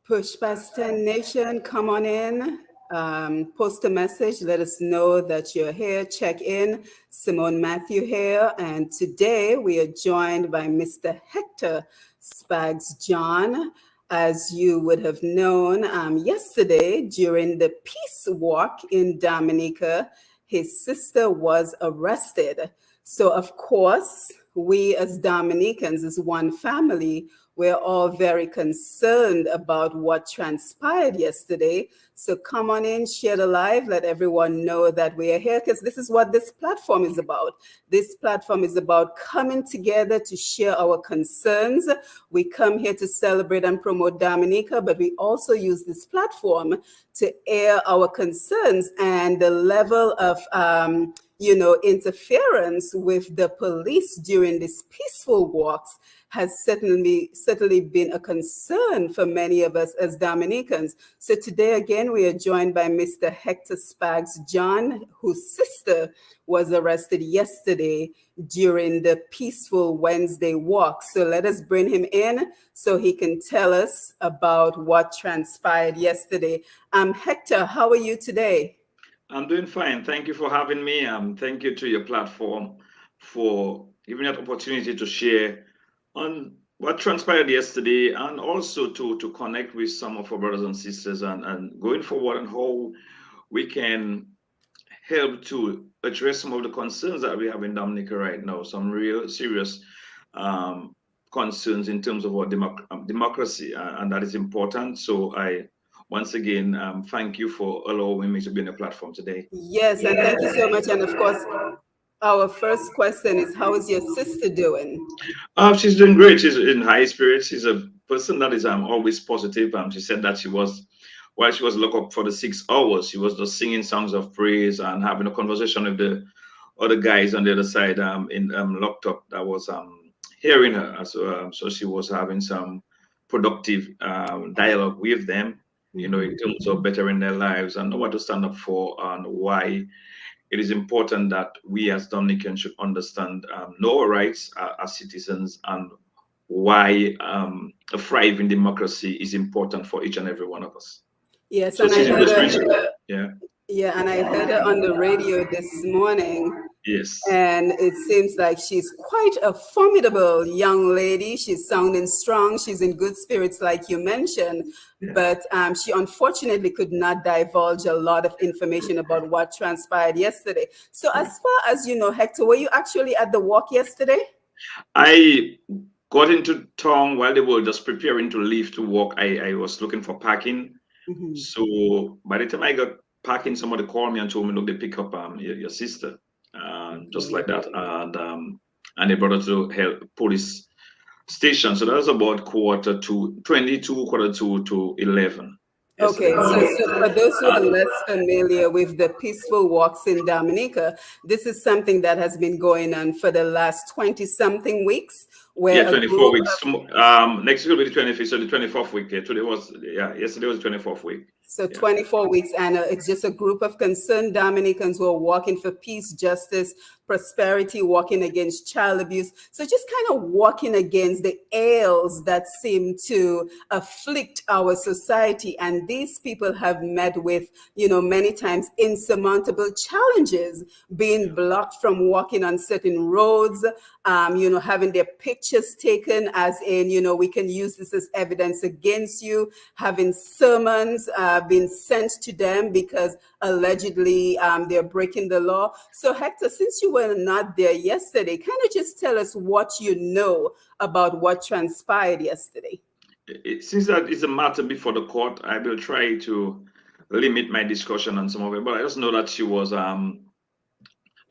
Push past 10 Nation, come on in. Post a message, let us know that you're here. Check in. Simone Matthew here. And today we are joined by Mr. Hector Spags John. As you would have known, yesterday during the peace walk in Dominica, his sister was arrested. So, of course, we as Dominicans, as one family, we're all very concerned about what transpired yesterday. So come on in, share the live, let everyone know that we are here, because this is what this platform is about. This platform is about coming together to share our concerns. We come here to celebrate and promote Dominica, but we also use this platform to air our concerns and the level of interference with the police during these peaceful walks has certainly been a concern for many of us as Dominicans. So today, again, we are joined by Mr. Hector Spags John, whose sister was arrested yesterday during the peaceful Wednesday walk. So let us bring him in so he can tell us about what transpired yesterday. Hector, how are you today? I'm doing fine. Thank you for having me. Thank you to your platform for giving me that opportunity to share on what transpired yesterday, and also to connect with some of our brothers and sisters, and going forward, and how we can help to address some of the concerns that we have in Dominica right now, some real serious concerns in terms of our democracy, and that is important. So I once again thank you for allowing me to be on the platform today. Yes, and thank you so much. And of course, our first question is, how is your sister doing? She's doing great. She's in high spirits. She's a person that is always positive. She said that while she was locked up for the 6 hours, she was just singing songs of praise and having a conversation with the other guys on the other side in locked up that was hearing her. So she was having some productive dialogue with them, in terms of bettering their lives and what to stand up for, and why it is important that we as Dominicans should understand know our rights as citizens, and why a thriving democracy is important for each and every one of us. Yes, So and I she's in heard the her, streets. Yeah. yeah, and I heard her on the radio this morning. Yes. And it seems like she's quite a formidable young lady. She's sounding strong. She's in good spirits, like you mentioned. Yeah. But she unfortunately could not divulge a lot of information about what transpired yesterday. So, as far as you know, Hector, were you actually at the walk yesterday? I got into town while they were just preparing to leave to walk. I was looking for parking. Mm-hmm. So by the time I got parking, somebody called me and told me, look, they pick up your sister, just Okay. like that, and they brought her to police station. So that was about quarter to 22, quarter to 11 yesterday Okay, so, morning. so for those who are less familiar with the peaceful walks in Dominica, this is something that has been going on for the last 20 something weeks, Yeah, where a 24 group weeks. of Next week will be the 25th, so the 24th week. Yeah, yesterday was the 24th week. So Yeah. 24 weeks, and it's just a group of concerned Dominicans who are walking for peace, justice, prosperity, walking against child abuse. So just kind of walking against the ails that seem to afflict our society. And these people have met with, many times insurmountable challenges, being blocked from walking on certain roads, having their pictures taken as in, we can use this as evidence against you, having sermons being sent to them because allegedly they're breaking the law. So Hector, since you were not there yesterday, kind of just tell us what you know about what transpired yesterday. Since that is a matter before the court, I will try to limit my discussion on some of it. But I just know that you were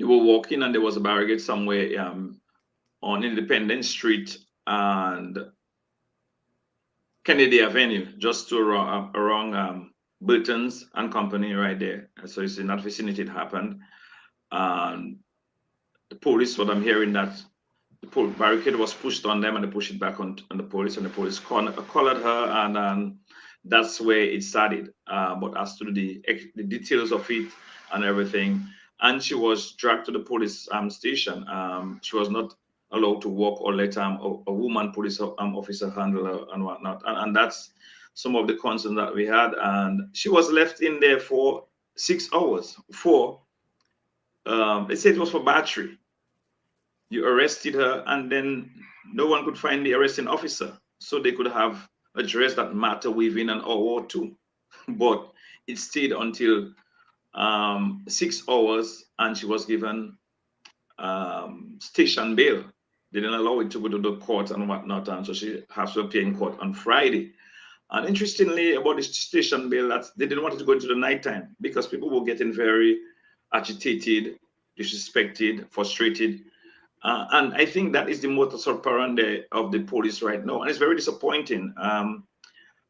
walking and there was a barricade somewhere on Independence Street and Kennedy Avenue, just to around Burton's and Company right there. So it's in that vicinity it happened. And the police, what I'm hearing, that the barricade was pushed on them and they pushed it back on the police, and the police collared her, and that's where it started. But as to the details of it and everything, and she was dragged to the police station. She was not allowed to walk or let a woman police officer handle her and whatnot, and that's some of the concerns that we had, and she was left in there for 6 hours for they said it was for battery. You arrested her, and then no one could find the arresting officer, so they could have addressed that matter within an hour or two. But it stayed until 6 hours, and she was given station bail. They didn't allow it to go to the court and whatnot, and so she has to appear in court on Friday. And interestingly, about the station bail, that they didn't want it to go into the nighttime because people were getting very agitated, disrespected, frustrated. And I think that is the modus operandi of the police right now. And it's very disappointing.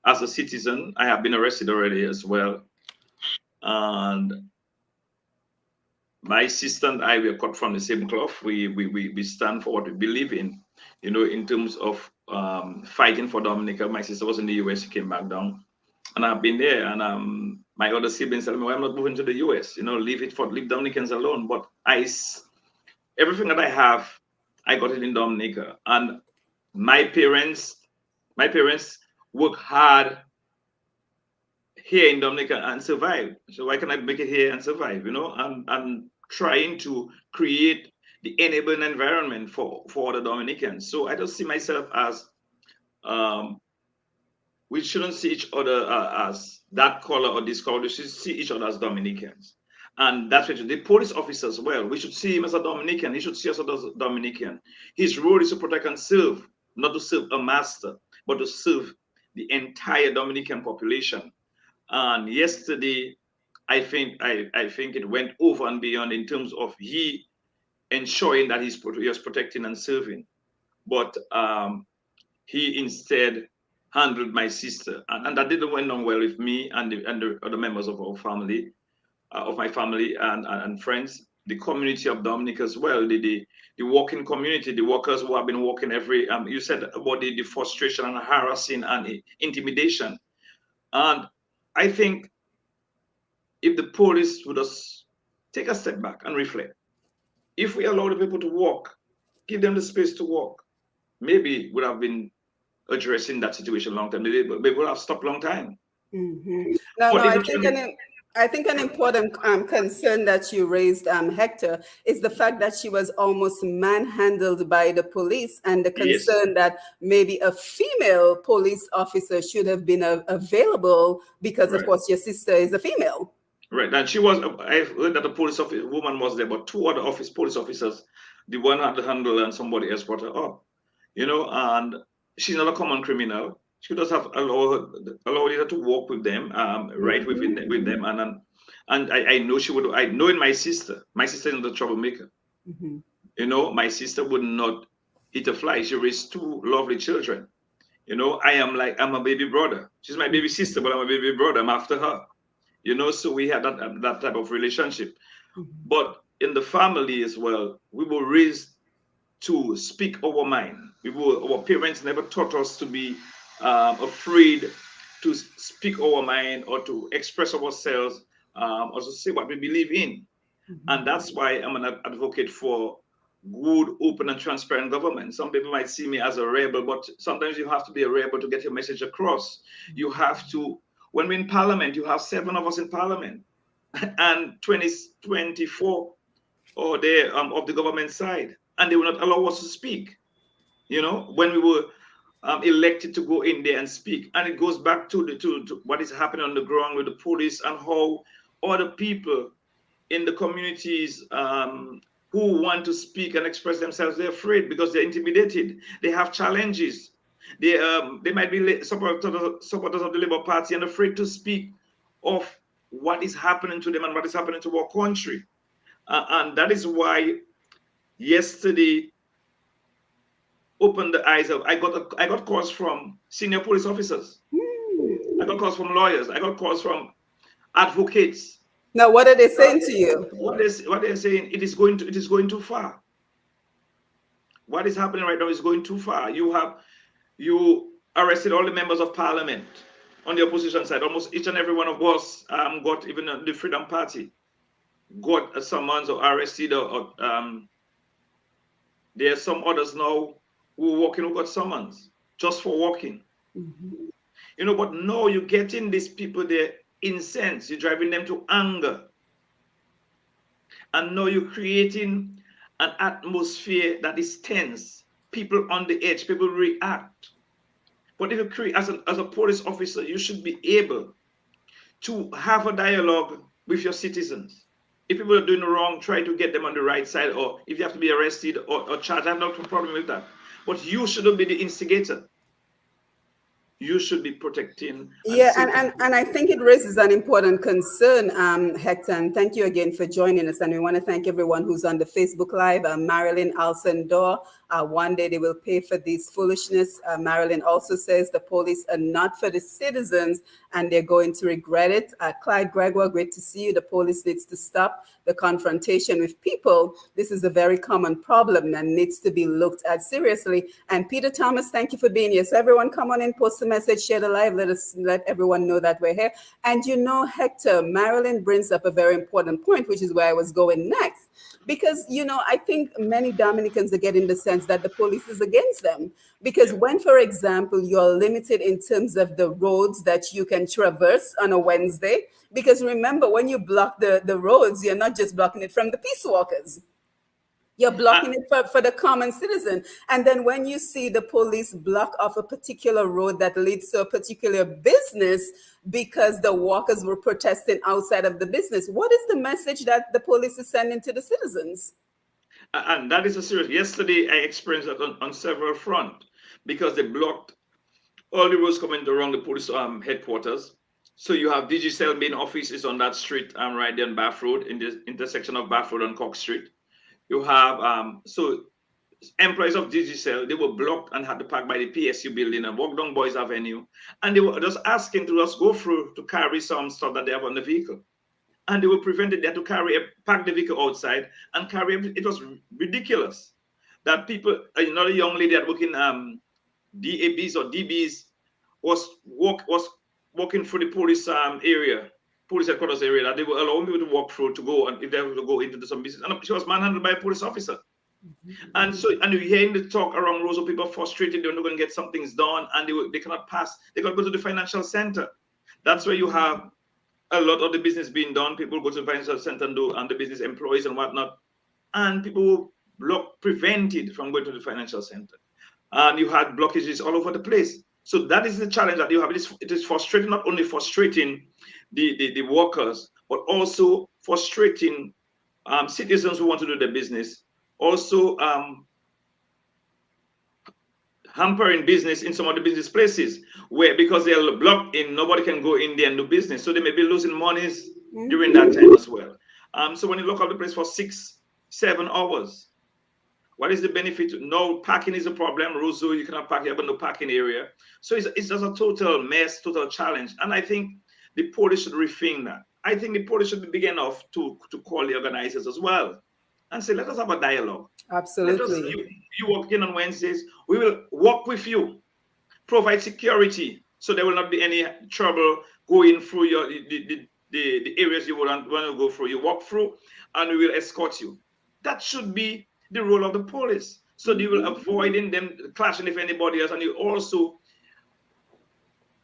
As a citizen, I have been arrested already as well. And my sister and I were cut from the same cloth. We stand for what we believe in, in terms of fighting for Dominica. My sister was in the US, she came back down. And I've been there. And my other siblings tell me, well, I'm not moving to the US, leave Dominicans alone. But everything that I have, I got it in Dominica. And my parents work hard here in Dominica and survive. So why can I make it here and survive? I'm trying to create the enabling environment for the Dominicans. So I don't see myself as we shouldn't see each other as that color or this color. We should see each other as Dominicans. And that's what the police officer as well. We should see him as a Dominican. He should see us as a Dominican. His role is to protect and serve, not to serve a master, but to serve the entire Dominican population. And yesterday, I think it went over and beyond in terms of he ensuring that he was protecting and serving. But he instead handled my sister, and that didn't went on well with me and the other members of our family. Of my family and friends, the community of Dominica as well, the working community, the workers who have been working you said about the frustration and harassing and intimidation. And I think if the police would just take a step back and reflect, if we allow the people to walk, give them the space to walk, maybe would have been addressing that situation long time. But they would have stopped long time. Mm-hmm. No, I think an important concern that you raised, Hector, is the fact that she was almost manhandled by the police, and the concern that maybe a female police officer should have been available because, of course, your sister is a female. Right, and I heard that the police woman was there, but two other police officers, the one had the handle and somebody else brought her up, and she's not a common criminal. She does have allowed her to walk with them, right with them, and I know she would. I know in my sister is not a troublemaker. Mm-hmm. My sister would not hit a fly. She raised two lovely children. I'm a baby brother. She's my baby sister, but I'm a baby brother. I'm after her. So we had that type of relationship. Mm-hmm. But in the family as well, we were raised to speak our mind. Our parents never taught us to be afraid to speak our mind or to express ourselves or to say what we believe in. Mm-hmm. And that's why I'm an advocate for good, open, and transparent government. Some people might see me as a rebel, but sometimes you have to be a rebel to get your message across. Mm-hmm. You have to, when we're in parliament, you have 7 of us in parliament and 24 or they of the government side, and they will not allow us to speak. When we were elected to go in there and speak, and it goes back to what is happening on the ground with the police and how other people in the communities who want to speak and express themselves, they're afraid because they're intimidated. They have challenges. They might be supporters of the Labour Party and afraid to speak of what is happening to them and what is happening to our country. And that is why yesterday opened the eyes of I got calls from senior police officers. I got calls from lawyers. I got calls from advocates. Now, what are they saying to you? What they're saying, it is going too far. What is happening right now is going too far. You arrested all the members of parliament on the opposition side. Almost each and every one of us got, even the Freedom Party, got a summons or arrested or there are some others now who got summons just for walking. Mm-hmm. But no, you're getting these people there incensed, you're driving them to anger, and now you're creating an atmosphere that is tense. People on the edge, people react. But if you create, as a police officer, you should be able to have a dialogue with your citizens. If people are doing wrong, try to get them on the right side, or if you have to be arrested or charged, I have no problem with that. But you shouldn't be the instigator. You should be protecting and Yeah, saving. and I think it raises an important concern, Hector, and thank you again for joining us. And we want to thank everyone who's on the Facebook Live. Marilyn Alcindor, one day they will pay for this foolishness. Marilyn also says the police are not for the citizens and they're going to regret it. Clyde Gregoire, great to see you. The police needs to stop the confrontation with people. This is a very common problem and needs to be looked at seriously. And Peter Thomas, thank you for being here. So everyone come on in, post a message, share the live, let everyone know that we're here. And Hector, Marilyn brings up a very important point, which is where I was going next. Because, I think many Dominicans are getting the sense that the police is against them. Because when, for example, you're limited in terms of the roads that you can traverse on a Wednesday, because remember, when you block the roads, you're not just blocking it from the peace walkers. You're blocking it for the common citizen. And then when you see the police block off a particular road that leads to a particular business because the walkers were protesting outside of the business, what is the message that the police is sending to the citizens? And that is a serious. Yesterday, I experienced that on several fronts because they blocked all the roads coming around the police headquarters. So you have Digicel main office is on that street right there on Bath Road, in the intersection of Bath Road and Cox Street. You have so employees of Digicel, they were blocked and had to park by the PSU building and walk down Boys Avenue, and they were just asking to just go through to carry some stuff that they have on the vehicle, and they were prevented. They had to park the vehicle outside and carry it. It was ridiculous that people, another young lady that working DABs or DBs was walking through the police area, police headquarters area, that they were allowing people to walk through to go, and if they were to go into some business, and she was manhandled by a police officer. And so, and you're hearing the talk around roads of people frustrated, they're not going to get some things done, and they cannot pass. They got to go to the financial center. That's where you have a lot of the business being done. People go to the financial center and do, and the business employees and whatnot, and people prevented from going to the financial center. And you had blockages all over the place. So that is the challenge that you have. It is frustrating, not only frustrating the workers, but also frustrating citizens who want to do their business. Also hampering business in some of the business places where, because they are blocked in, nobody can go in there and do business. So they may be losing monies during that time as well. So when you lock up the place for 6-7 hours, what is the benefit? No parking is a problem. Russo, you cannot park here, but no parking area. So it's just a total mess, total challenge. And I think the police should rethink that. I think the police should be big enough to call the organizers as well and say, let us have a dialogue. Absolutely. You walk in on Wednesdays, we will walk with you, provide security, so there will not be any trouble going through the areas you want to go through. You walk through, and we will escort you. That should be the role of the police. So you will avoiding them clashing with anybody else, and you also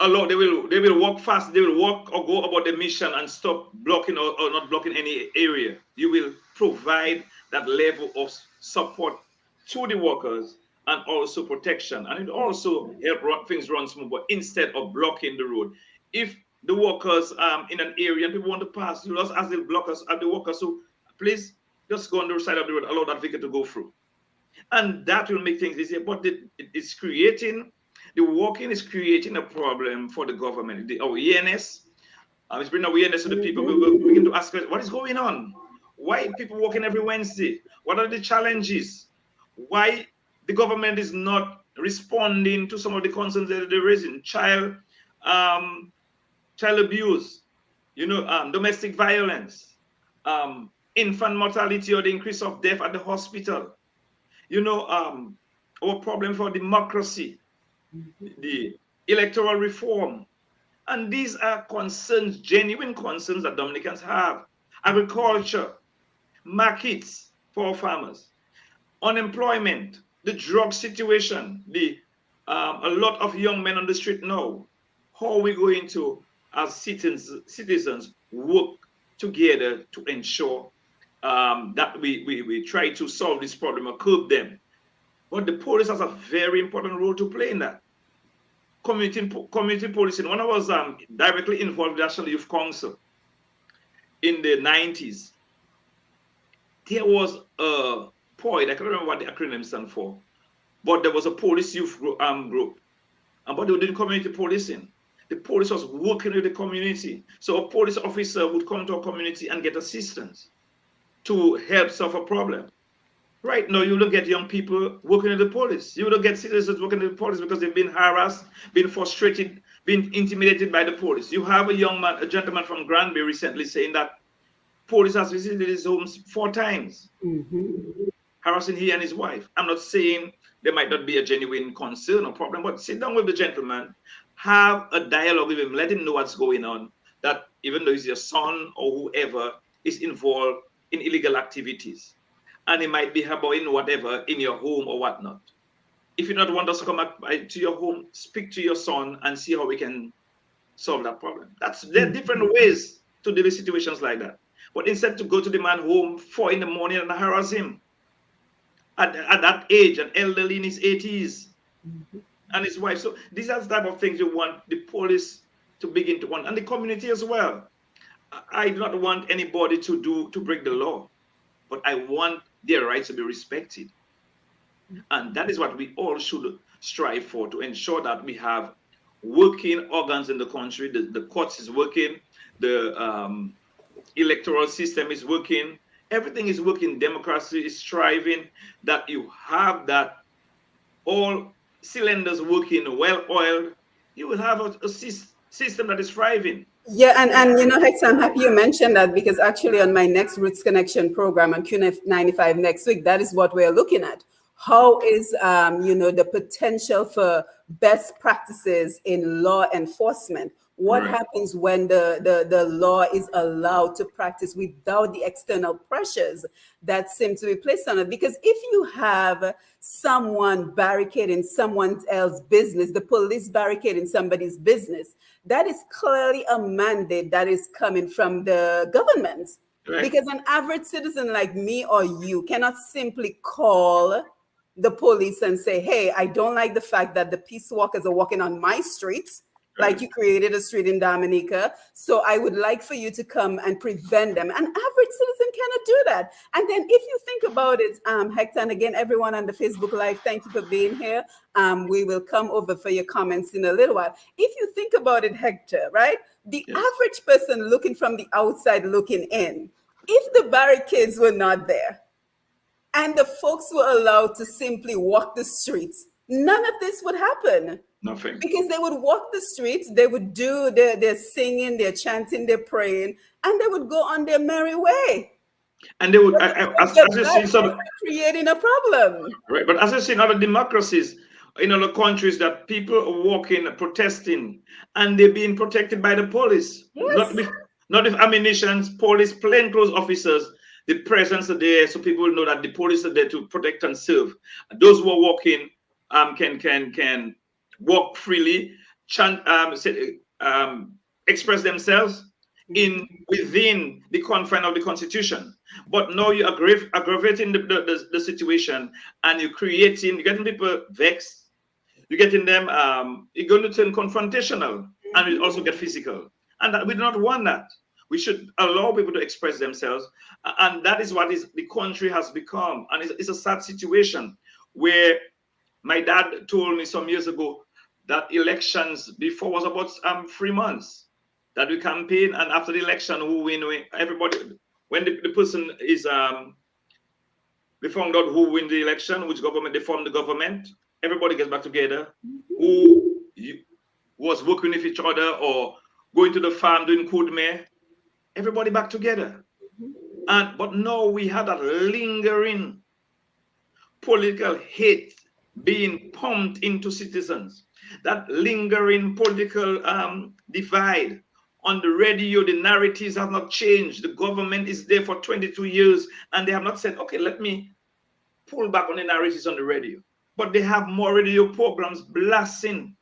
allow they will walk fast. They will walk or go about the mission and stop blocking or not blocking any area. You will provide that level of support to the workers and also protection, and it also help things run smooth. But instead of blocking the road, if the workers in an area and people want to pass, you just ask the blockers and the workers, so please just go on the side of the road, allow that vehicle to go through, and that will make things easier. But it's creating the walking is creating a problem for the government. The awareness, it's bringing awareness to the people. We will begin to ask, what is going on? Why people walking every Wednesday? What are the challenges? Why the government is not responding to some of the concerns that they're raising? Child abuse, domestic violence, infant mortality, or the increase of death at the hospital. Our problem for democracy, the electoral reform. And these are concerns, genuine concerns that Dominicans have. Agriculture, markets for farmers, unemployment, the drug situation, a lot of young men on the street now, how are we going to, as citizens, work together to ensure that we try to solve this problem or curb them? But the police has a very important role to play in that. Community policing. When I was directly involved with the National Youth Council in the 90s, there was a POID, I can't remember what the acronym stands for, but there was a police youth group, and but they were doing community policing. The police was working with the community. So a police officer would come to a community and get assistance to help solve a problem. Right now, you don't get young people working in the police. You don't get citizens working in the police because they've been harassed, been frustrated, been intimidated by the police. You have a young man, a gentleman from Granby recently saying that police has visited his homes 4 times, harassing he and his wife. I'm not saying there might not be a genuine concern or problem, but sit down with the gentleman, have a dialogue with him, let him know what's going on, that even though he's your son or whoever is involved in illegal activities, and he might be harboring whatever in your home or whatnot. If you don't want us to come back to your home, speak to your son and see how we can solve that problem. There are different ways to deal with situations like that. But instead to go to the man home 4 in the morning and harass him at that age, an elderly in his 80s, and his wife. So these are the type of things you want the police to begin to want, and the community as well. I do not want anybody to break the law, but I want their rights to be respected. And that is what we all should strive for, to ensure that we have working organs in the country. The courts is working, the electoral system is working, everything is working, democracy is striving, that you have that all cylinders working, well oiled, you will have a system that is thriving. Yeah, and you know, Hector, I'm happy you mentioned that, because actually on my next Roots Connection program on Q95 next week, that is what we're looking at. How is, you know, the potential for best practices in law enforcement? What happens when the law is allowed to practice without the external pressures that seem to be placed on it? Because if you have someone barricading someone else's business, the police barricading somebody's business, that is clearly a mandate that is coming from the government. Right. Because an average citizen like me or you cannot simply call the police and say, hey, I don't like the fact that the peace walkers are walking on my streets, like you created a street in Dominica. So I would like for you to come and prevent them. An average citizen cannot do that. And then if you think about it, Hector, and again, everyone on the Facebook Live, thank you for being here. We will come over for your comments in a little while. If you think about it, Hector, right? The average person looking from the outside looking in, if the barricades were not there and the folks were allowed to simply walk the streets, none of this would happen. Nothing. Because they would walk the streets, they would do their singing, their chanting, their praying, and they would go on their merry way. And they would, as you see, creating a problem. Right, but as you see in other democracies, in other countries, that people are walking, protesting, and they're being protected by the police. Yes. Not with ammunition, police, plainclothes officers. The presence are there, so people know that the police are there to protect and serve. Those who are walking can walk freely, chant, express themselves within the confine of the Constitution. But now you're aggravating the situation, and you're getting people vexed. You're getting them, you're going to turn confrontational, and you also get physical. And we do not want that. We should allow people to express themselves. And that is what the country has become. And it's a sad situation where my dad told me some years ago that elections before was about 3 months, that we campaign, and after the election, who win, everybody, when the person is, they found out who win the election, which government, they form the government, everybody gets back together, who was working with each other or going to the farm doing kudme, everybody back together. But now we have that lingering political hate being pumped into citizens, that lingering political divide. On the radio, the narratives have not changed. The government is there for 22 years, and they have not said, okay, let me pull back on the narratives on the radio. But they have more radio programs blasting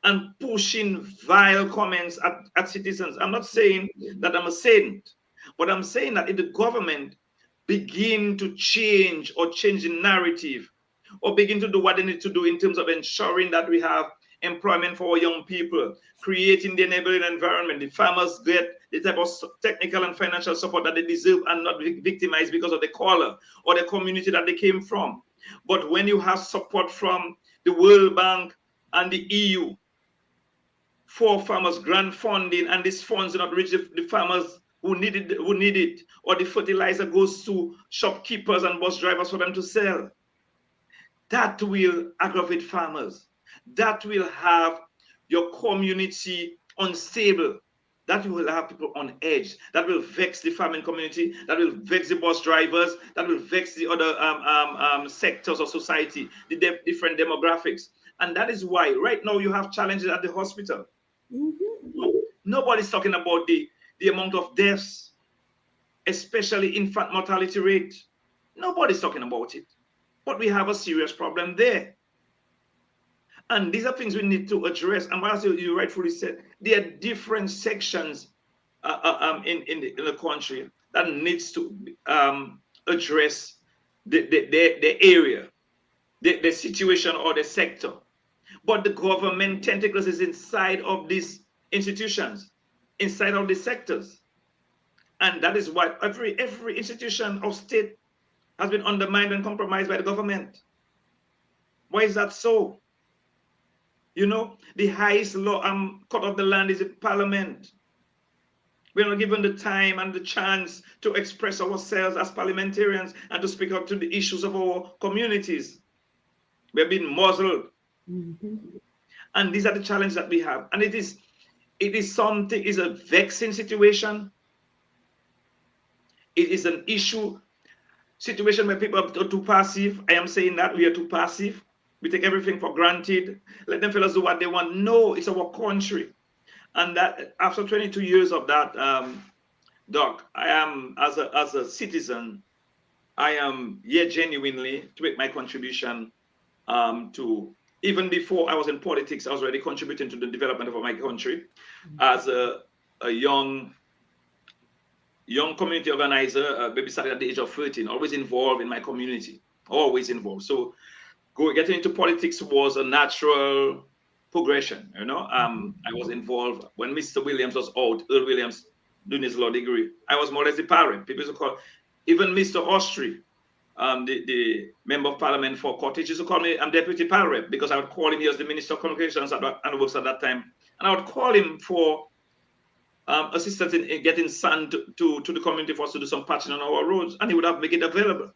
and pushing vile comments at citizens. I'm not saying that I'm a saint, but I'm saying that if the government begin to change the narrative, or begin to do what they need to do in terms of ensuring that we have employment for our young people, creating the enabling environment, the farmers get the type of technical and financial support that they deserve and not be victimized because of the color or the community that they came from. But when you have support from the World Bank and the EU for farmers, grant funding, and these funds do not reach the farmers who need it, or the fertilizer goes to shopkeepers and bus drivers for them to sell, that will aggravate farmers. That will have your community unstable. That will have people on edge. That will vex the farming community. That will vex the bus drivers. That will vex the other sectors of society, the different demographics. And that is why right now you have challenges at the hospital. Nobody's talking about the amount of deaths, especially infant mortality rate. Nobody's talking about it. But we have a serious problem there. And these are things we need to address. And as you rightfully said, there are different sections in the country that needs to address the area, the situation or the sector. But the government tentacles is inside of these institutions, inside of the sectors. And that is why every institution of state has been undermined and compromised by the government. Why is that so? You know, the highest law court of the land is in Parliament. We're not given the time and the chance to express ourselves as parliamentarians and to speak up to the issues of our communities. We're being muzzled. And these are the challenges that we have. And it is a vexing situation. It is an situation where people are too passive. I am saying that we are too passive. We take everything for granted. Let them fellows do what they want. No, it's our country. And that after 22 years of that, Doc, I am, as a citizen, I am here genuinely to make my contribution to, even before I was in politics, I was already contributing to the development of my country as a young community organizer, maybe started at the age of 13, always involved in my community, always involved. So getting into politics was a natural progression. You know, I was involved when Mr. Williams was out, Earl Williams doing his law degree. I was more or less the parent. People used to call, even Mr. Austri, the member of parliament for Cottage, used to call me, I'm deputy parent, because I would call him, he was the minister of communications and works at that time. And I would call him for assistance in getting sand to the community for us to do some patching on our roads, and he would have make it available.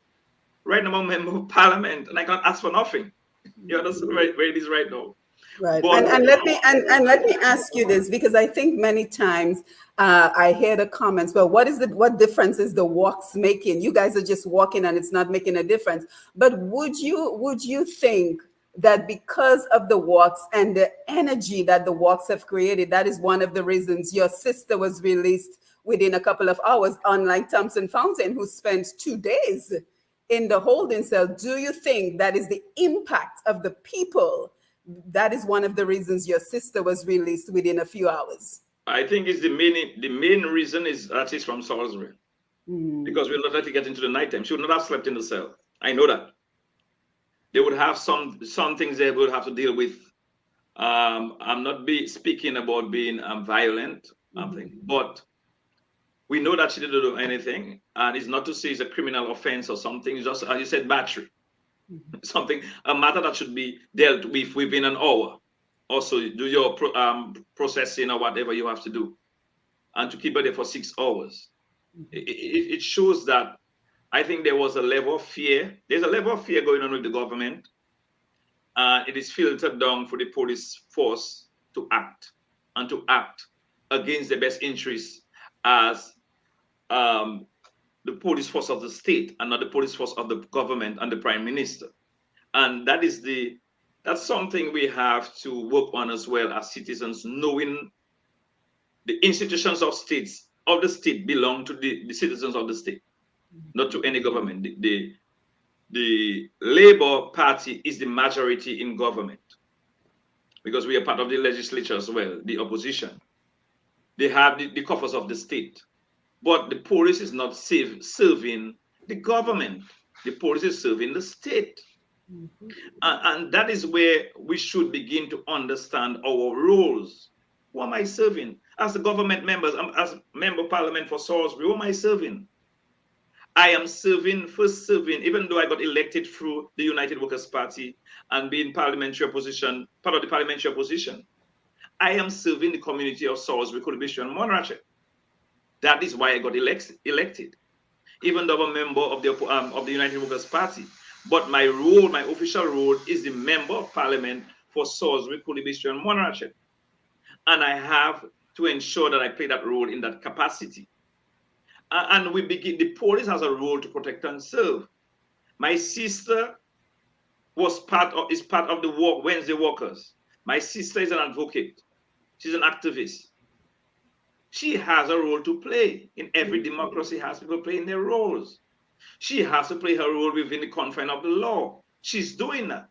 Right now, I'm a member of parliament, and I can't ask for nothing. You understand where it is right now. Right. And let me ask you this, because I think many times I hear the comments, well, what difference is the walks making? You guys are just walking and it's not making a difference. But would you think that because of the walks and the energy that the walks have created, that is one of the reasons your sister was released within a couple of hours, unlike Thompson Fountain, who spent 2 days in the holding cell? Do you think that is the impact of the people? That is one of the reasons your sister was released within a few hours. I think it's the main reason is that she's from Salisbury. Because we'll not let her get into the nighttime. She would not have slept in the cell. I know that. They would have some things they would have to deal with. I'm not speaking about being violent, but we know that she didn't do anything, and it's not to say it's a criminal offense or something. It's just, as you said, battery. A matter that should be dealt with within an hour. Also, do your processing or whatever you have to do, and to keep her there for 6 hours. It shows that I think there was a level of fear. There's a level of fear going on with the government. It is filtered down for the police force to act against the best interests as the police force of the state and not the police force of the government and the prime minister. And that's something we have to work on as well as citizens, knowing the institutions of the state belong to the citizens of the state, not to any government. The Labour Party is the majority in government. because we are part of the legislature as well, the opposition. They have the coffers of the state. But the police is not serving the government. The police is serving the state. And that is where we should begin to understand our roles. Who am I serving? As the government members, as member of parliament for Salisbury, who am I serving? I am first serving, even though I got elected through the United Workers' Party and being parliamentary opposition, part of the parliamentary opposition. I am serving the community of Salisbury, Coalition, and Monarchy. That is why I got elected, even though I'm a member of the United Workers' Party. But my role, my official role, is the member of parliament for Salisbury, Coalition, and Monarchy. And I have to ensure that I play that role in that capacity. And the police has a role to protect and serve. My sister is part of the Wednesday Workers. My sister is an advocate. She's an activist. She has a role to play. In every democracy has people playing their roles. She has to play her role within the confine of the law. She's doing that.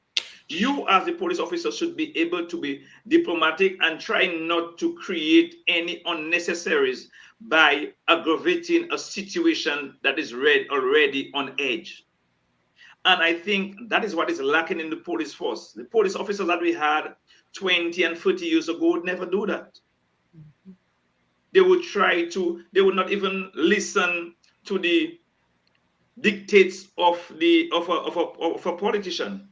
You as a police officer should be able to be diplomatic and try not to create any unnecessaries by aggravating a situation that is already on edge. And I think that is what is lacking in the police force. The police officers that we had 20 and 30 years ago would never do that. They would not even listen to the dictates of a politician.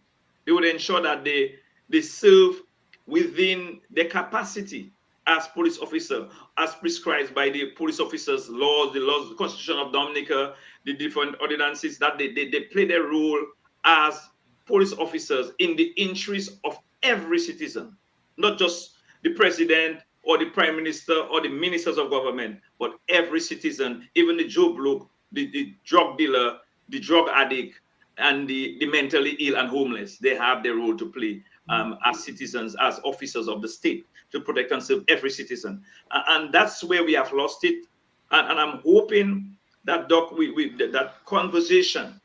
They would ensure that they serve within their capacity as police officer, as prescribed by the police officers' laws, the Constitution of Dominica, the different ordinances, that they play their role as police officers in the interest of every citizen, not just the president or the prime minister or the ministers of government, but every citizen, even the Joe Bloke, the drug dealer, the drug addict, and the mentally ill and homeless. They have their role to play as citizens, as officers of the state, to protect and serve every citizen. And that's where we have lost it. And I'm hoping that, Doc, that conversation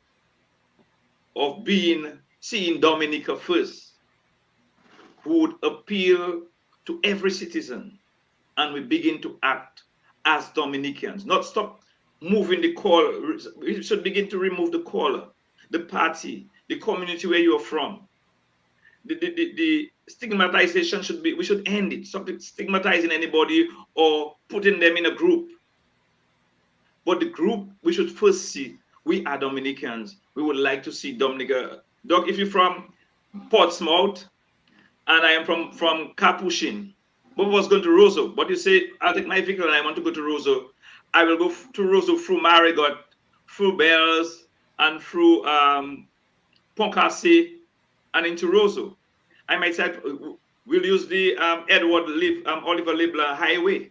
of seeing Dominica first would appeal to every citizen, and we begin to act as Dominicans, not stop moving the collar. We should begin to remove the collar, the party, the community where you're from. The stigmatization we should end it. Stop stigmatizing anybody or putting them in a group. But the group we should first see, we are Dominicans. We would like to see Dominica. Doc, if you're from Portsmouth and I am from Capuchin, both of us going to Roseau, but you say, I'll take my vehicle and I want to go to Roseau. I will go to Roseau through Marigot, through Bells, and through Poncassi, and into Roseau. I might say, we'll use the Oliver Libler Highway,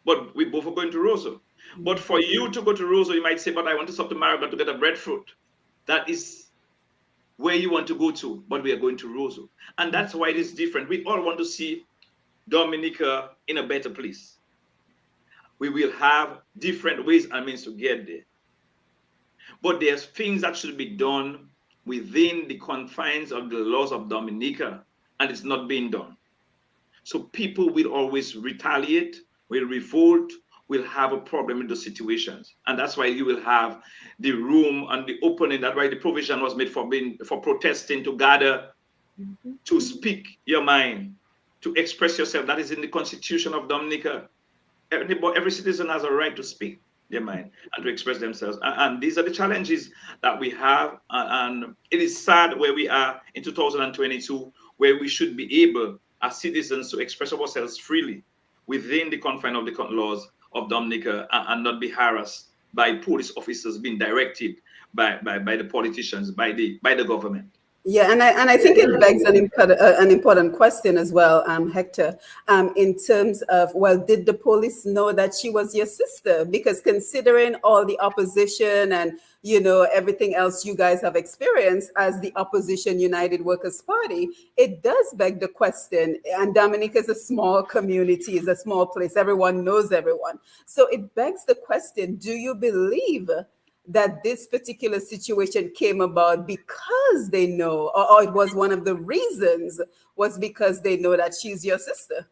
but we both are going to Roseau. But for you to go to Roseau, you might say, but I want to stop to Marigot to get a breadfruit. That is where you want to go to, but we are going to Roseau. And that's why it is different. We all want to see Dominica in a better place. We will have different ways and means to get there. But there's things that should be done within the confines of the laws of Dominica, and it's not being done. So people will always retaliate, will revolt, will have a problem in those situations. And that's why you will have the room and the opening. That's why the provision was made for protesting, to gather, to speak your mind, to express yourself. That is in the Constitution of Dominica. Every citizen has a right to speak their mind and to express themselves. And these are the challenges that we have. And it is sad where we are in 2022, where we should be able as citizens to express ourselves freely within the confine of the laws of Dominica and not be harassed by police officers being directed by the politicians, by the government. Yeah, and I think it begs an important question as well, Hector, in terms of, well, did the police know that she was your sister? Because considering all the opposition and, everything else you guys have experienced as the opposition United Workers' Party, it does beg the question. And Dominica is a small community, is a small place. Everyone knows everyone. So it begs the question, do you believe that this particular situation came about because they know, or it was one of the reasons was because they know that she's your sister.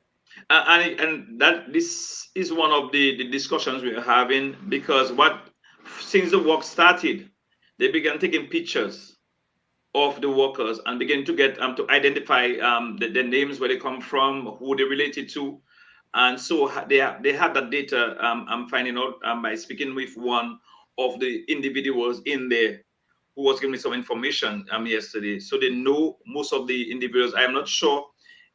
And that this is one of the discussions we're having, because what since the work started, they began taking pictures of the workers and begin to get to identify the names, where they come from, who they related to, and so they had that data. I'm finding out by speaking with one of the individuals in there who was giving me some information yesterday. So they know most of the individuals. I am not sure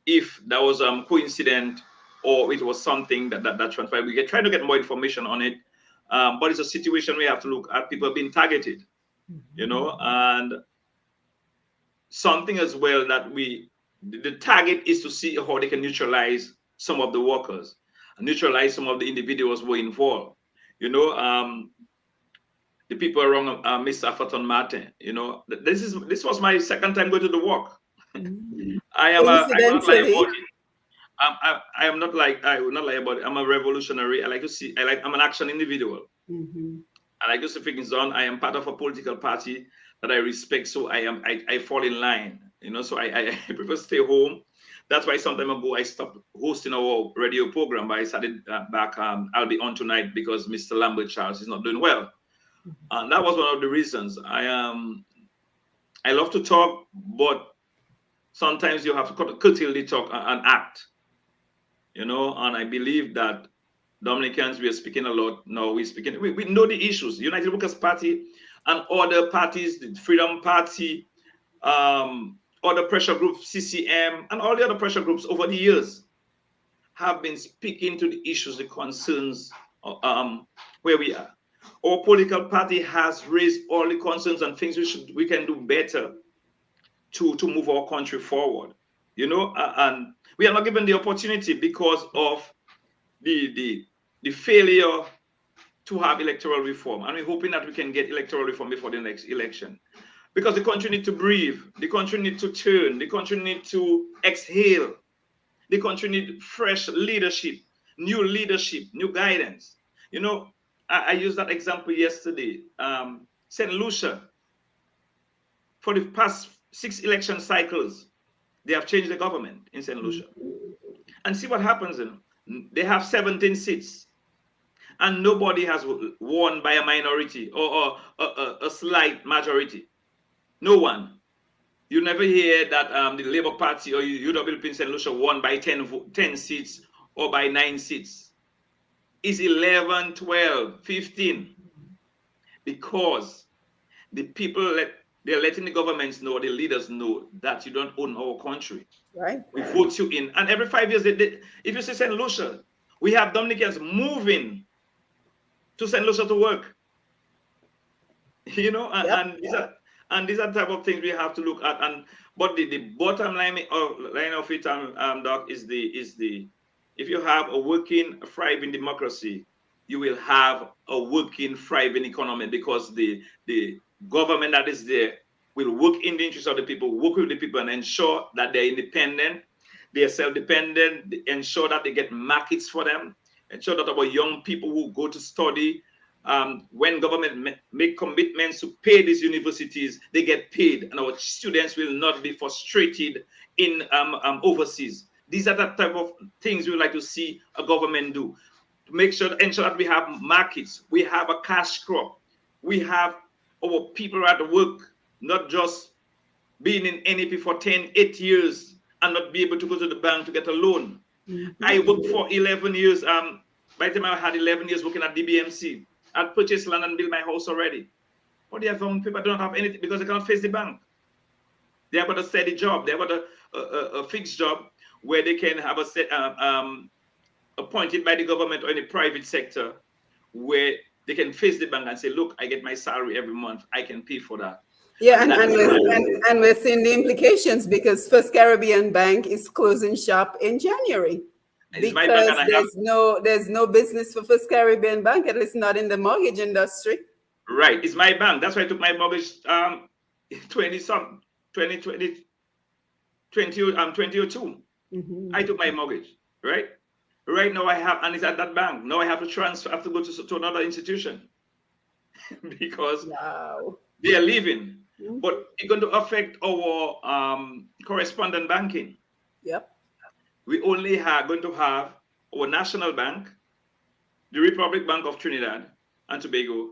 if that was coincident or it was something that transpired. We get trying to get more information on it, but it's a situation we have to look at. People being targeted, and something as well that the target is to see how they can neutralize some of the workers, neutralize some of the individuals who were involved. The people around Mr. Fatton Martin. This was my second time going to the work. I will not lie Coincidentally. about it. I am not like I will not lie about it. I'm a revolutionary. I'm an action individual. I like to see things done. I am part of a political party that I respect, so I fall in line. So I prefer to stay home. That's why some time ago I stopped hosting our radio program, but I started back. I'll be on tonight because Mr. Lambert Charles is not doing well, and that was one of the reasons. I love to talk, but sometimes you have to curtail the talk and act. And I believe that Dominicans, we are speaking a lot now. We know the issues. United Workers Party and other parties, the Freedom Party, other pressure groups, CCM, and all the other pressure groups over the years have been speaking to the issues, the concerns where we are. Our political party has raised all the concerns and things we can do better to move our country forward. And we are not given the opportunity because of the failure to have electoral reform, and we're hoping that we can get electoral reform before the next election, because the country needs to breathe, the country needs to turn, the country needs to exhale, the country needs fresh leadership, new guidance. I used that example yesterday. St. Lucia, for the past 6 election cycles, they have changed the government in St. Lucia, and see what happens. They have 17 seats, and nobody has won by a minority or a slight majority. No one. You never hear that the Labour Party or UWP in St. Lucia won by 10 seats or by 9 seats. It's 11, 12, 15. Because the people, they're letting the governments know, the leaders know that you don't own our country. Right. We vote you in. And every 5 years, if you see St. Lucia, we have Dominicans moving to St. Lucia to work. And these are type of things we have to look at. But the bottom line of it, Doc, is the if you have a working, thriving democracy, you will have a working, thriving economy, because the government that is there will work in the interest of the people, work with the people, and ensure that they're independent, they're self-dependent, ensure that they get markets for them, ensure that our young people who go to study, when government make commitments to pay these universities, they get paid, and our students will not be frustrated in overseas. These are the type of things we would like to see a government do, to ensure that we have markets, we have a cash crop, we have our people at work, not just being in NAP for 8 years and not be able to go to the bank to get a loan. I worked for 11 years. By the time I had 11 years working at DBMC, I'd purchased land and built my house already. But the young people don't have anything because they cannot face the bank. They have got a steady job. They have got a fixed job where they can have a set appointed by the government or in the private sector, where they can face the bank and say, look, I get my salary every month. I can pay for that. Yeah, and we're seeing the implications, because First Caribbean Bank is closing shop in January. Because there's no business for First Caribbean Bank, at least not in the mortgage industry. Right, it's my bank. That's why I took my mortgage 2002. I took my mortgage, right? Right now I have, and it's at that bank. Now I have to transfer, I have to go to another institution. because Wow. they are leaving. Mhm. But it's going to affect our correspondent banking. Yep. We only are going to have our national bank, the Republic Bank of Trinidad and Tobago,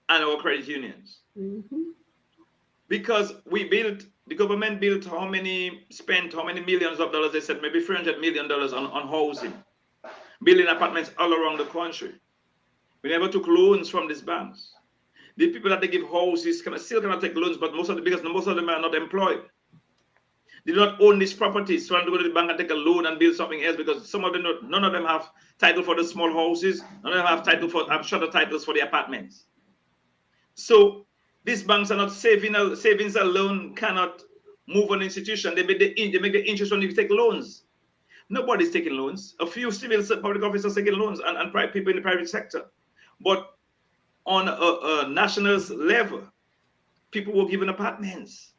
and our credit unions. Mhm. Because the government built spent how many millions of dollars? They said maybe $300 million on housing, building apartments all around the country. We never took loans from these banks. The people that they give houses still cannot take loans, but because most of them are not employed. They do not own these properties. Trying to go to the bank and take a loan and build something else because none of them have title for the small houses. None of them have title for shorter titles for the apartments. So these banks are not savings alone cannot move an institution. They make the interest when you take loans. Nobody's taking loans. A few civil public officers taking loans and private people in the private sector. But on a national level, people were given apartments.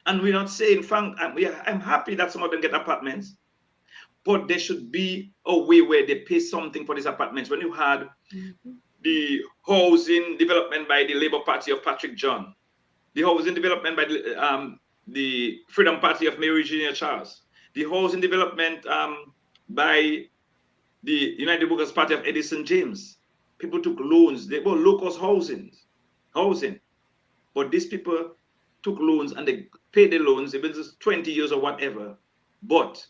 And we're not saying, I'm happy that some of them get apartments, but there should be a way where they pay something for these apartments. When you had the housing development by the Labour Party of Patrick John, the housing development by the Freedom Party of Mary Virginia Charles, the housing development by the United Workers Party of Edison James. People took loans. They were low-cost housing. But these people took loans and they paid the loans, even if it's 20 years or whatever. But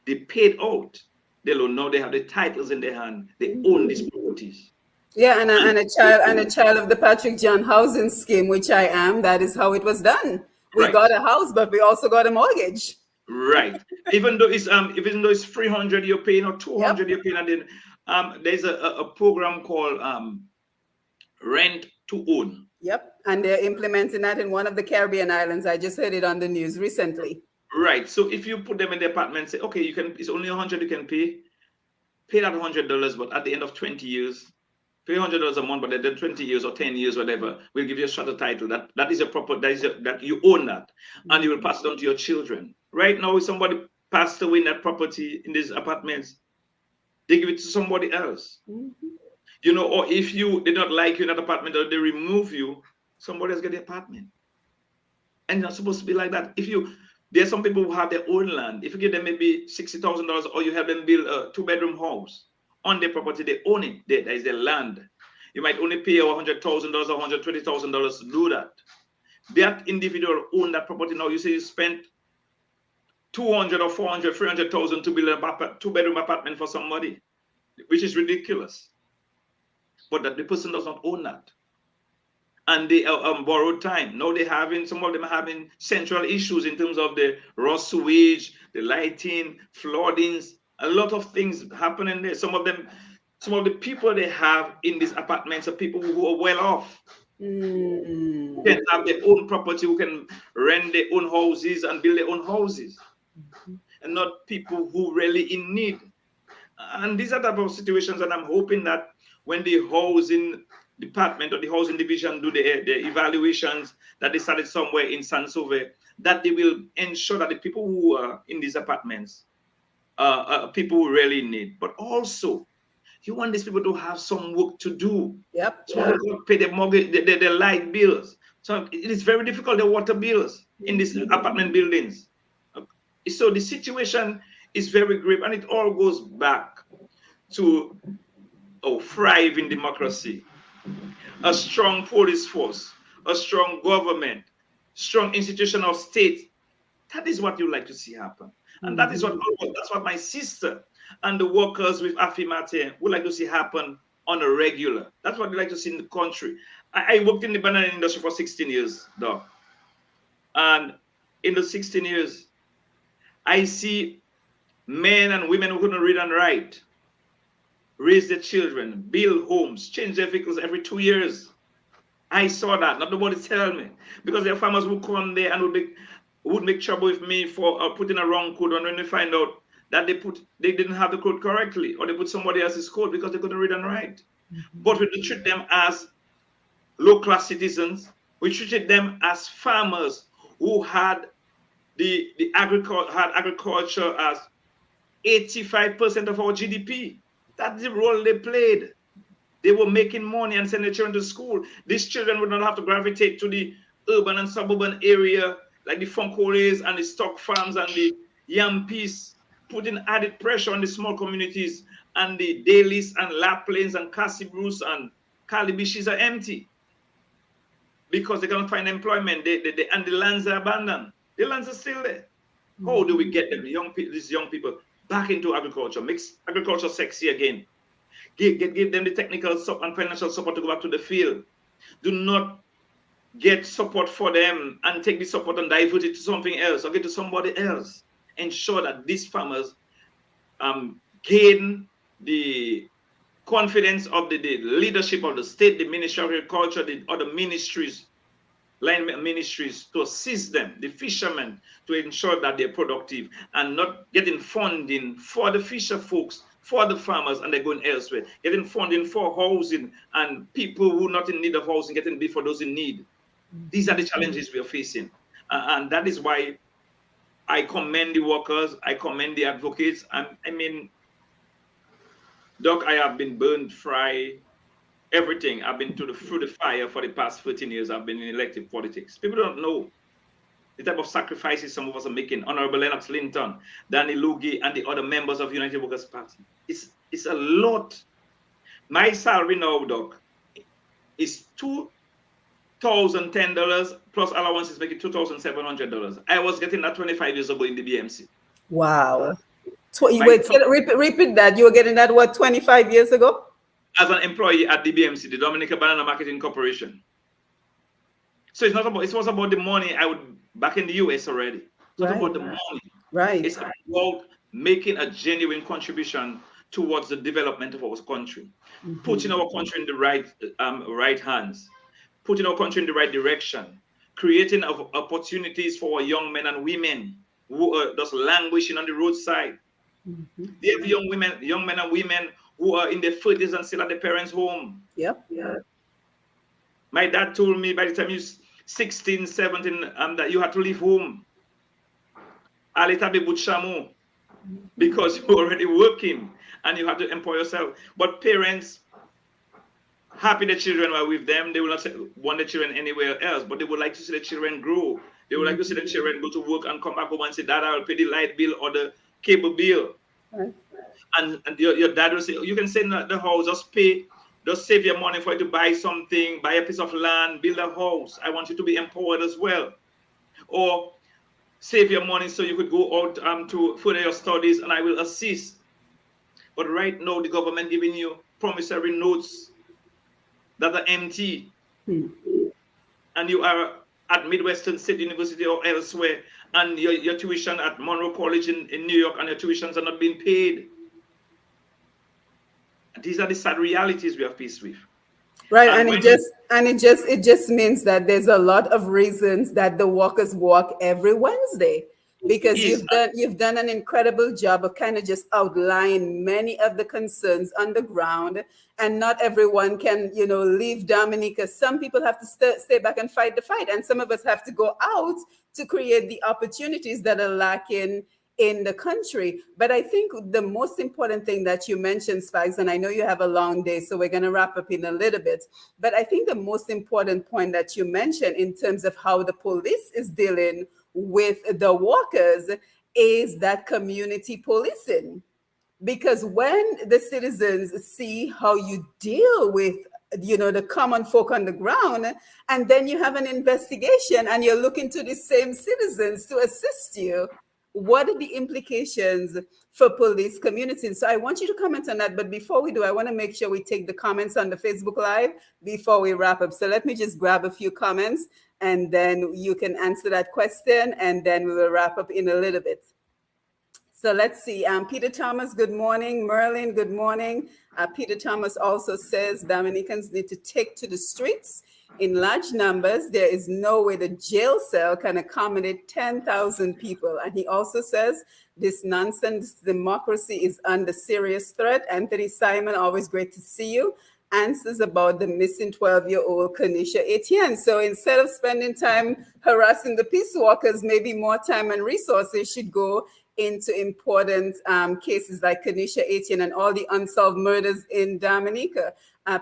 they paid out the loan. Now they have the titles in their hand. They own these properties. Yeah, and a child of the Patrick John housing scheme, which I am. That is how it was done. We Right. got a house, but we also got a mortgage. Right. Even though it's 300 you're paying or 200 you're paying, and then there's a program called Rent to Own. Yep, and they're implementing that in one of the Caribbean islands. I just heard it on the news recently. Right. So if you put them in the apartment, say, okay, it's only 100 you can pay that $100, but at the end of 20 years, $300 a month, but then 20 years or 10 years, whatever, we'll give you a shorter title. That is a proper, that you own that, and you will pass it on to your children. Right now, if somebody passed away in that property, in these apartments, they give it to somebody else. Or if you did not like you in that apartment or they remove you, somebody else get the apartment. And it's not supposed to be like that. There's some people who have their own land. If you give them maybe $60,000 or you have them build a 2-bedroom house on their property, they own it. That is their land. You might only pay $100,000 or $120,000 to do that. That individual own that property. Now you say you spent 200 or 400, 300,000 to build a 2-bedroom apartment for somebody, which is ridiculous. But that the person does not own that. And they borrowed time. Now some of them are having central issues in terms of the raw sewage, the lighting, floodings, a lot of things happening there. Some of the people they have in these apartments are people who are well off. Who can have their own property, who can rent their own houses and build their own houses. And not people who really in need. And these are the type of situations that I'm hoping that when the housing department or the housing division do the evaluations that they started somewhere in Sansove, that they will ensure that the people who are in these apartments are people who really need. But also, you want these people to have some work to do. Yep. So pay their mortgage, their light bills. So it is very difficult, the water bills in these apartment buildings. So the situation is very grave, and it all goes back to a thriving democracy, a strong police force, a strong government, strong institution of state. That is what you like to see happen. And that's what my sister and the workers with Afimate would like to see happen on a regular. That's what we like to see in the country. I worked in the banana industry for 16 years, Doc. And in the 16 years, I see men and women who couldn't read and write raise their children, build homes, change their vehicles every 2 years. I saw that. Not nobody tell me, because there are farmers who come there and would make trouble with me for putting a wrong code, and when they find out that they didn't have the code correctly, or they put somebody else's code because they couldn't read and write. But we treat them as low-class citizens. We treated them as farmers who had the agriculture as 85% of our GDP. That's the role they played. They were making money and sending their children to school. These children would not have to gravitate to the urban and suburban area like the Fonkoles and the stock farms and the Yampis, putting added pressure on the small communities, and the Dailies and Laplanes and Cassibrus and Calibishis are empty because they cannot find employment. And the lands are abandoned. The lands are still there. How do we get them, these young people, back into agriculture? Make agriculture sexy again. Give them the technical and financial support to go back to the field. Do not get support for them and take the support and divert it to something else or get to somebody else. Ensure that these farmers gain the confidence of the leadership of the state, the Ministry of Agriculture, the other ministries, line ministries, to assist them, the fishermen, to ensure that they're productive and not getting funding for the fisher folks, for the farmers, and they're going elsewhere, getting funding for housing and people who are not in need of housing, getting bid for those in need. These are the challenges we are facing. And that is why I commend the workers, I commend the advocates. And I mean, Doc, I have been burned, fried, everything. I've been through the fire for the past 13 years. I've been in elective politics. People don't know the type of sacrifices some of us are making. Honorable Lennox Linton, Danny Lugie, and the other members of United Workers Party. It's a lot. My salary now, Doc, is $2,010 plus allowances, making $2,700. I was getting that 25 years ago in the BMC. Wow. Wait, repeat that. You were getting that, what, 25 years ago? As an employee at the BMC, the Dominica Banana Marketing Corporation. So it was about the money I would back in the US already. It's not about the money. Right. It's about making a genuine contribution towards the development of our country, putting our country in the right hands, putting our country in the right direction, creating opportunities for our young men and women who are just languishing on the roadside. They have young men and women who are in their 30s and still at their parents' home. Yep. My dad told me by the time you're 16, 17, that you had to leave home. Because you're already working and you have to employ yourself. But parents, happy the children were with them. They will not want the children anywhere else, but they would like to see the children grow. They would like to see the children go to work and come back home and say, Dad, I will pay the light bill or the cable bill. Right. And your dad will say, you can send the house, just save your money for you to buy something, buy a piece of land, build a house. I want you to be empowered as well. Or save your money so you could go out to further your studies and I will assist. But right now, the government giving you promissory notes that are empty. And you are at Midwestern State University or elsewhere, and your tuition at Monroe College in New York and your tuitions are not being paid. These are the sad realities we are faced with. Right, and it just means that there's a lot of reasons that the walkers walk every Wednesday, because you've done an incredible job of kind of just outlining many of the concerns on the ground, and not everyone can, leave Dominica. Some people have to stay back and fight the fight, and some of us have to go out to create the opportunities that are lacking in the country. But I think the most important thing that you mentioned, Spags, and I know you have a long day, so we're going to wrap up in a little bit, but I think the most important point that you mentioned in terms of how the police is dealing with the walkers is that community policing. Because when the citizens see how you deal with the common folk on the ground, and then you have an investigation and you're looking to the same citizens to assist you, what are the implications for police communities? So I want you to comment on that. But before we do, I want to make sure we take the comments on the Facebook Live before we wrap up. So let me just grab a few comments and then you can answer that question, and then we will wrap up in a little bit. So let's see. Peter Thomas, good morning. Merlin, good morning. Peter Thomas also says Dominicans need to take to the streets in large numbers. There is no way the jail cell can accommodate 10,000 people. And he also says this nonsense democracy is under serious threat. Anthony Simon, always great to see you. Answers about the missing 12-year-old Kanisha Etienne. So instead of spending time harassing the peace walkers, maybe more time and resources should go into important cases like Kanisha Etienne and all the unsolved murders in Dominica.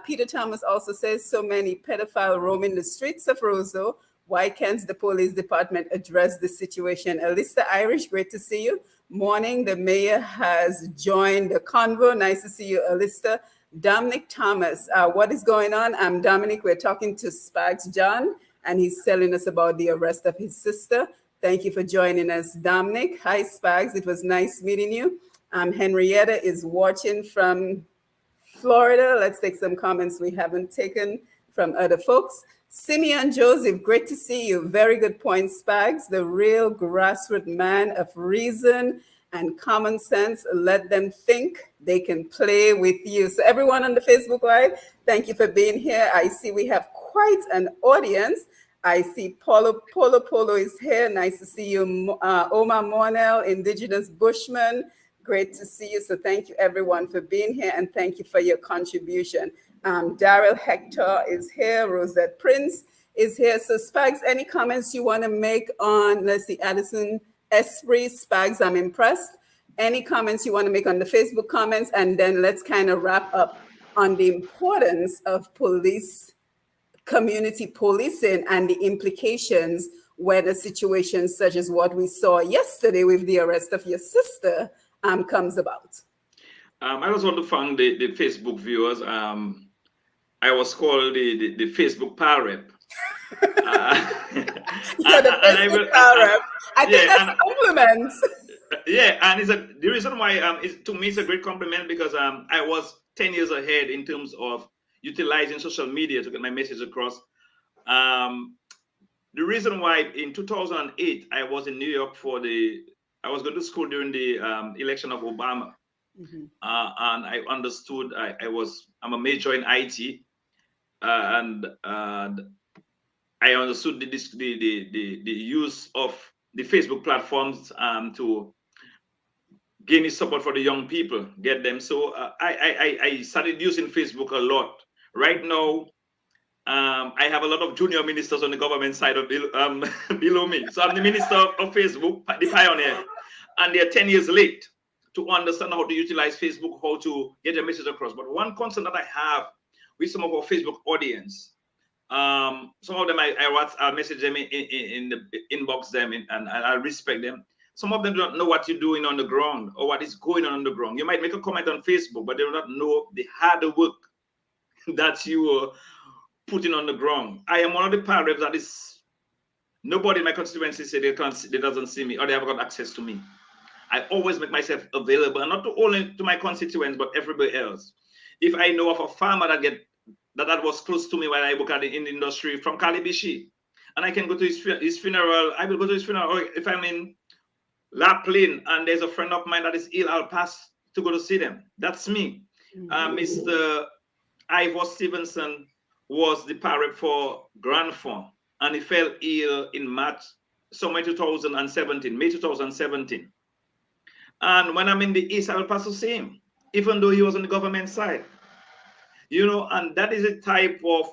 Peter Thomas also says so many pedophiles roaming the streets of Roseau. Why can't the police department address the situation? Alyssa Irish, great to see you. Morning, the mayor has joined the convo. Nice to see you, Alyssa. Dominic Thomas, what is going on? I'm Dominic. We're talking to Spags John, and he's telling us about the arrest of his sister. Thank you for joining us, Dominic. Hi, Spags. It was nice meeting you. Henrietta is watching from Florida. Let's take some comments we haven't taken from other folks. Simeon Joseph, great to see you. Very good point, Spags. The real grassroots man of reason and common sense. Let them think they can play with you. So everyone on the Facebook Live, thank you for being here. I see we have quite an audience. I see Polo is here. Nice to see you. Omar Mornell, Indigenous Bushman. Great to see you. So thank you everyone for being here and thank you for your contribution. Daryl Hector is here. Rosette Prince is here. So Spags, any comments you want to make on, let's see, Addison Esprit, Spags, I'm impressed. Any comments you want to make on the Facebook comments? And then let's kind of wrap up on the importance of community policing and the implications when a situation such as what we saw yesterday with the arrest of your sister comes about. I just want to thank the Facebook viewers. I was called the Facebook power rep. You're the Facebook power rep. I think that's a compliment. Yeah, and the reason why to me it's a great compliment because I was 10 years ahead in terms of utilizing social media to get my message across. The reason why in 2008 I was in New York I was going to school during the election of Obama. Mm-hmm. And I understood I'm a major in IT, and I understood the use of the Facebook platforms to gain support for the young people, get them. So I started using Facebook a lot. Right now, I have a lot of junior ministers on the government side of below me. So I'm the minister of Facebook, the pioneer, and they're 10 years late to understand how to utilize Facebook, how to get a message across. But one concern that I have with some of our Facebook audience, some of them I message them in the inbox them and I respect them. Some of them don't know what you're doing on the ground or what is going on the ground. You might make a comment on Facebook, but they do not know the hard work that you are putting on the ground. I am one of the paragraphs that is nobody in my constituency say they doesn't see me or they haven't got access to me. I always make myself available, and not only to my constituents, but everybody else. If I know of a farmer that was close to me when I work in the industry from Calibishi, and I can go to his funeral, I will go to his funeral. Or if I'm in La Plaine and there's a friend of mine that is ill, I'll pass to go to see them. That's me. Mr. Ivor Stevenson was the parrot for Grand Fond, and he fell ill in March, somewhere 2017, May 2017. And when I'm in the East, I will pass to see him, even though he was on the government side. And that is a type of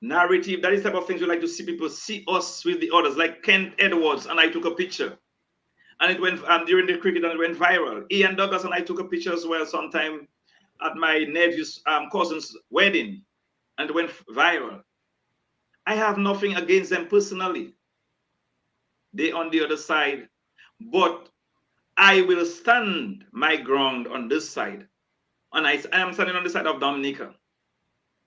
narrative. That is the type of things we like to see people see us with the others, like Kent Edwards, and I took a picture. And it went during the cricket and it went viral. Ian Douglas and I took a picture as well sometime at my nephew's cousin's wedding, and it went viral. I have nothing against them personally. They on the other side, but I will stand my ground on this side. And I am standing on the side of Dominica.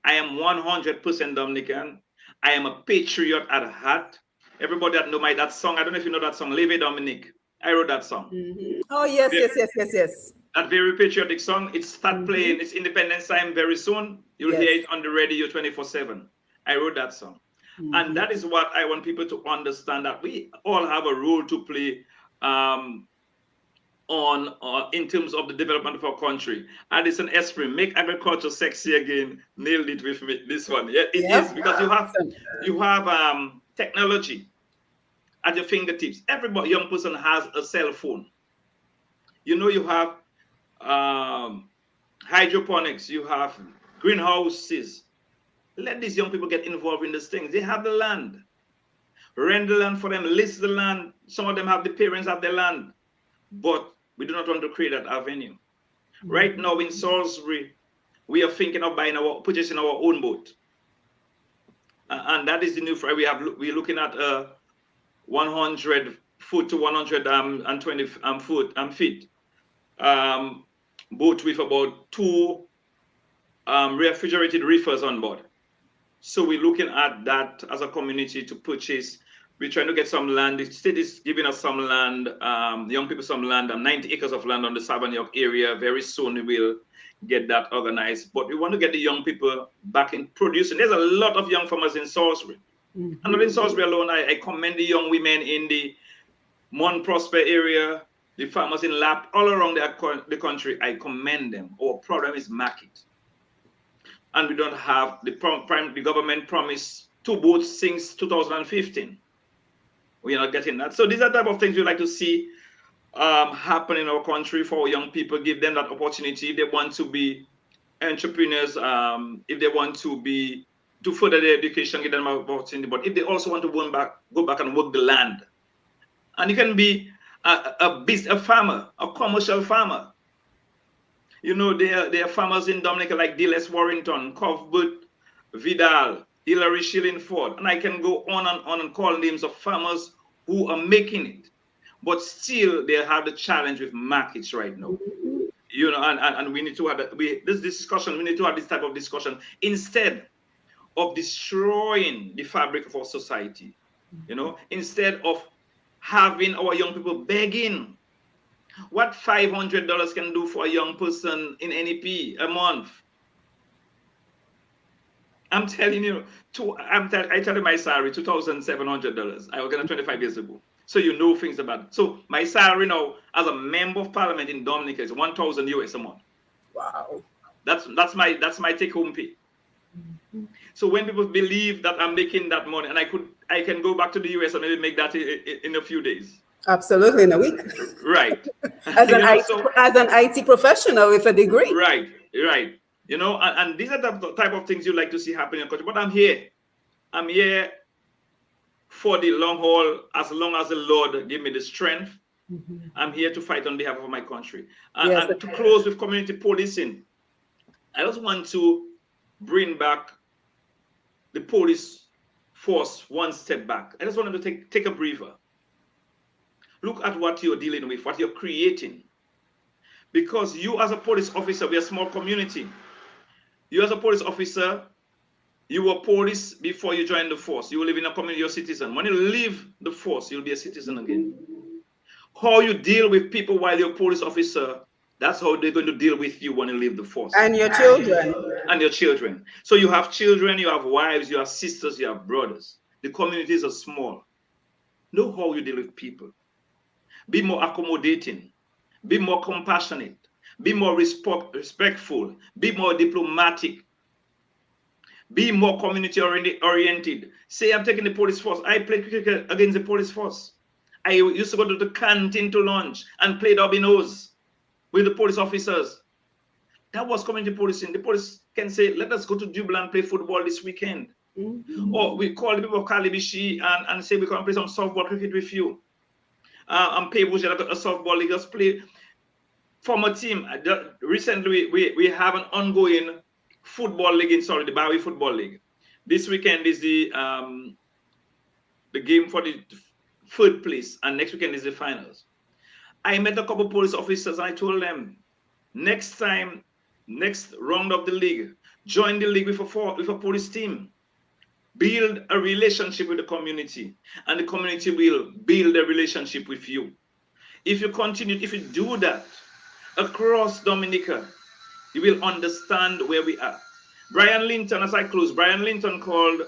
I am 100% Dominican. I am a patriot at heart. Everybody that know that song, I don't know if you know that song, Leve Dominique. I wrote that song. Mm-hmm. Oh, yes. That very patriotic song. It start playing its Independence Time very soon. You'll hear it on the radio 24/7. I wrote that song. And that is what I want people to understand, that we all have a role to play in terms of the development of our country. Addison Esprit, make agriculture sexy again. Nailed it with me. This one, it is, because you have technology at your fingertips. Every young person has a cell phone. You have hydroponics, you have greenhouses. Let these young people get involved in these things. They have the land. Rent the land for them, list the land, Some of them have the parents have their land, but we do not want to create that avenue. Right now in Salisbury, we are thinking of purchasing our own boat, and that is the new fry. We're looking at 100 foot to 120 feet boat with about 2 refrigerated reefers on board. So we're looking at that as a community to purchase. We're trying to get some land. The state is giving us some land, young people some land, 90 acres of land on the Southern York area. Very soon we will get that organized. But we want to get the young people back in producing. There's a lot of young farmers in Salisbury. And not in Salisbury alone. I commend the young women in the Mount Prosper area, the farmers in Lap, all around the country. I commend them. Our problem is market. And we don't have the government promised 2 boats since 2015. We are not getting that. So these are the type of things we like to see happen in our country for our young people. Give them that opportunity. If they want to be entrepreneurs, if they want to further their education, give them an opportunity. But if they also want to go back and work the land, and you can be a farmer, a commercial farmer. You know, there are farmers in Dominica like D.L.S. Warrington, Cuthbert Vidal, Hilary Shillingford, and I can go on and call names of farmers who are making it, but still they have the challenge with markets right now. You know, and we need to have this discussion. We need to have this type of discussion instead of destroying the fabric of our society. You know, instead of having our young people begging. What $500 can do for a young person in NEP a month? I'm telling you, I tell you my salary, $2,700. I was 25 years ago. So you know things about it. So my salary now as a member of parliament in Dominica is $1,000 US a month. Wow. That's my take-home pay. So when people believe that I'm making that money and I can go back to the US and maybe make that in a few days. Absolutely, in a week. Right. As an IT professional with a degree. Right. You know, and these are the type of things you like to see happen in your country. But I'm here for the long haul, as long as the Lord give me the strength. I'm here to fight on behalf of my country. Yes. And to close with community policing, I just want to bring back the police force one step back. I just wanted to take a breather. Look at what you're dealing with, what you're creating. Because you as a police officer, we're a small community. You as a police officer, you were police before you joined the force. You live in a community, you're a citizen. When you leave the force, you'll be a citizen again. How you deal with people while you're a police officer, that's how they're going to deal with you when you leave the force. And your children. And your children. So you have children, you have wives, you have sisters, you have brothers. The communities are small. Know how you deal with people. Be more accommodating. Be more compassionate. Be more respectful. Be more diplomatic. Be more community oriented. Say I'm taking the police force. I played cricket against the police force. I used to go to the canteen to lunch and play dominoes with the police officers. That was community policing. The police can say, let us go to Dublin and play football this weekend. Or we call the people of Calibishi and say we can play some softball cricket with you. And pay Bush a softball league. Just play from a team. Recently, we have an ongoing football league in the Bowie Football League. This weekend is the game for the 3rd place, and next weekend is the finals. I met a couple of police officers and I told them, next round of the league, join the league with a police team. Build a relationship with the community, and the community will build a relationship with you. If you do that across Dominica, you will understand where we are. Brian Linton, as I close, Brian Linton called